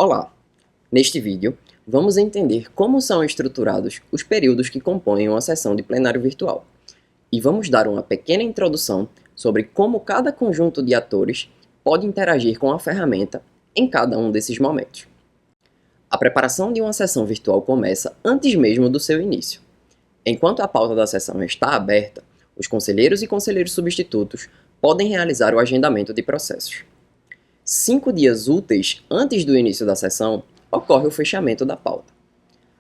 Olá! Neste vídeo, vamos entender como são estruturados os períodos que compõem uma sessão de plenário virtual. E vamos dar uma pequena introdução sobre como cada conjunto de atores pode interagir com a ferramenta em cada um desses momentos. A preparação de uma sessão virtual começa antes mesmo do seu início. Enquanto a pauta da sessão está aberta, os conselheiros e conselheiros substitutos podem realizar o agendamento de processos. 5 dias úteis antes do início da sessão, ocorre o fechamento da pauta.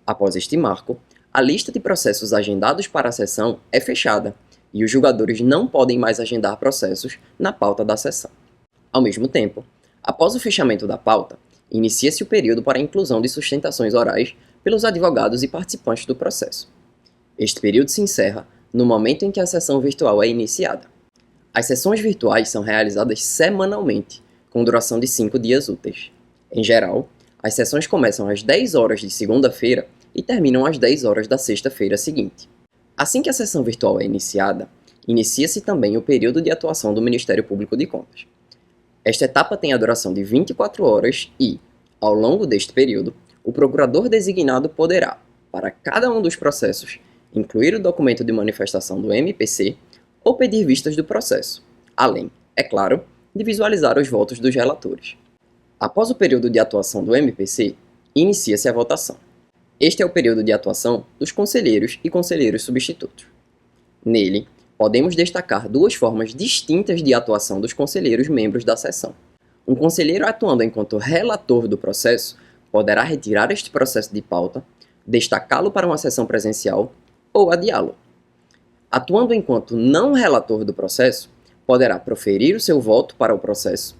Após este marco, a lista de processos agendados para a sessão é fechada e os julgadores não podem mais agendar processos na pauta da sessão. Ao mesmo tempo, após o fechamento da pauta, inicia-se o período para a inclusão de sustentações orais pelos advogados e participantes do processo. Este período se encerra no momento em que a sessão virtual é iniciada. As sessões virtuais são realizadas semanalmente, com duração de 5 dias úteis. Em geral, as sessões começam às 10 horas de segunda-feira e terminam às 10 horas da sexta-feira seguinte. Assim que a sessão virtual é iniciada, inicia-se também o período de atuação do Ministério Público de Contas. Esta etapa tem a duração de 24 horas e, ao longo deste período, o procurador designado poderá, para cada um dos processos, incluir o documento de manifestação do MPC ou pedir vistas do processo, além, é claro, de visualizar os votos dos relatores. Após o período de atuação do MPC, inicia-se a votação. Este é o período de atuação dos conselheiros e conselheiros substitutos. Nele, podemos destacar duas formas distintas de atuação dos conselheiros membros da sessão. Um conselheiro atuando enquanto relator do processo poderá retirar este processo de pauta, destacá-lo para uma sessão presencial ou adiá-lo. Atuando enquanto não relator do processo, poderá proferir o seu voto para o processo,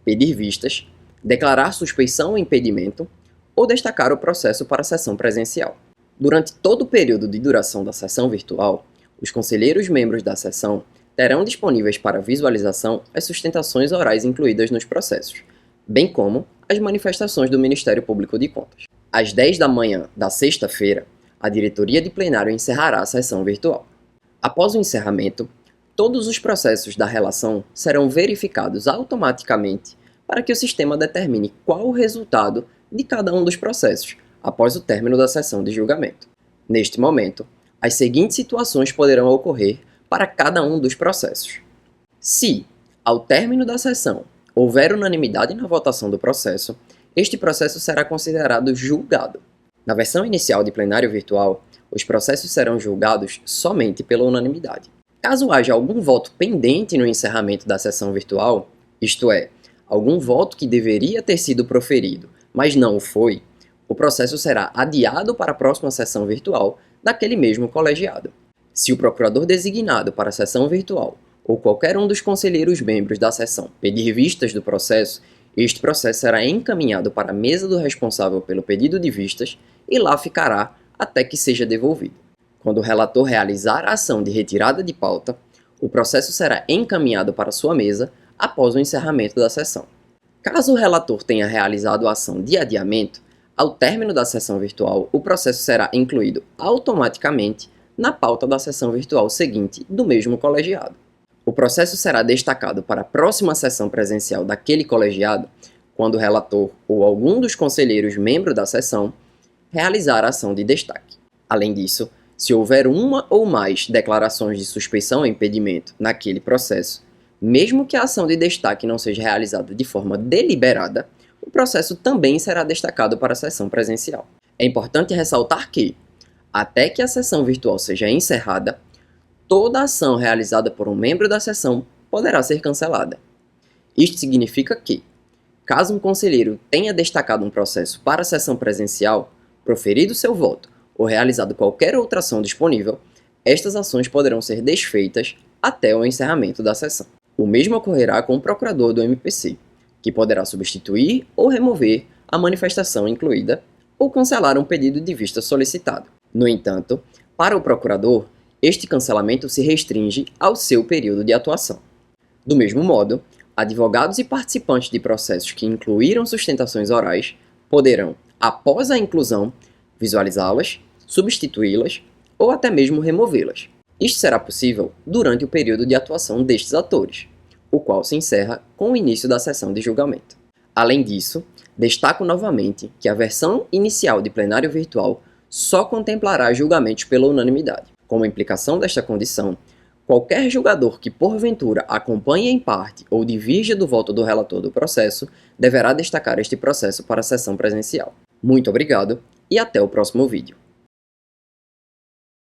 pedir vistas, declarar suspeição ou impedimento ou destacar o processo para a sessão presencial. Durante todo o período de duração da sessão virtual, os conselheiros membros da sessão terão disponíveis para visualização as sustentações orais incluídas nos processos, bem como as manifestações do Ministério Público de Contas. Às 10 da manhã da sexta-feira, a diretoria de plenário encerrará a sessão virtual. Após o encerramento, todos os processos da relação serão verificados automaticamente para que o sistema determine qual o resultado de cada um dos processos após o término da sessão de julgamento. Neste momento, as seguintes situações poderão ocorrer para cada um dos processos. Se, ao término da sessão, houver unanimidade na votação do processo, este processo será considerado julgado. Na versão inicial de plenário virtual, os processos serão julgados somente pela unanimidade. Caso haja algum voto pendente no encerramento da sessão virtual, isto é, algum voto que deveria ter sido proferido, mas não o foi, o processo será adiado para a próxima sessão virtual daquele mesmo colegiado. Se o procurador designado para a sessão virtual ou qualquer um dos conselheiros membros da sessão pedir vistas do processo, este processo será encaminhado para a mesa do responsável pelo pedido de vistas e lá ficará até que seja devolvido. Quando o relator realizar a ação de retirada de pauta, o processo será encaminhado para sua mesa após o encerramento da sessão. Caso o relator tenha realizado a ação de adiamento, ao término da sessão virtual, o processo será incluído automaticamente na pauta da sessão virtual seguinte do mesmo colegiado. O processo será destacado para a próxima sessão presencial daquele colegiado quando o relator ou algum dos conselheiros membro da sessão realizar a ação de destaque. Além disso, se houver uma ou mais declarações de suspeição ou impedimento naquele processo, mesmo que a ação de destaque não seja realizada de forma deliberada, o processo também será destacado para a sessão presencial. É importante ressaltar que, até que a sessão virtual seja encerrada, toda ação realizada por um membro da sessão poderá ser cancelada. Isto significa que, caso um conselheiro tenha destacado um processo para a sessão presencial, proferido seu voto ou realizado qualquer outra ação disponível, estas ações poderão ser desfeitas até o encerramento da sessão. O mesmo ocorrerá com o procurador do MPC, que poderá substituir ou remover a manifestação incluída ou cancelar um pedido de vista solicitado. No entanto, para o procurador, este cancelamento se restringe ao seu período de atuação. Do mesmo modo, advogados e participantes de processos que incluíram sustentações orais poderão, após a inclusão, visualizá-las, substituí-las ou até mesmo removê-las. Isto será possível durante o período de atuação destes atores, o qual se encerra com o início da sessão de julgamento. Além disso, Destaco novamente que a versão inicial de plenário virtual só contemplará julgamentos pela unanimidade. Como implicação desta condição, qualquer julgador que porventura acompanhe em parte ou divirja do voto do relator do processo deverá destacar este processo para a sessão presencial. Muito obrigado e até o próximo vídeo.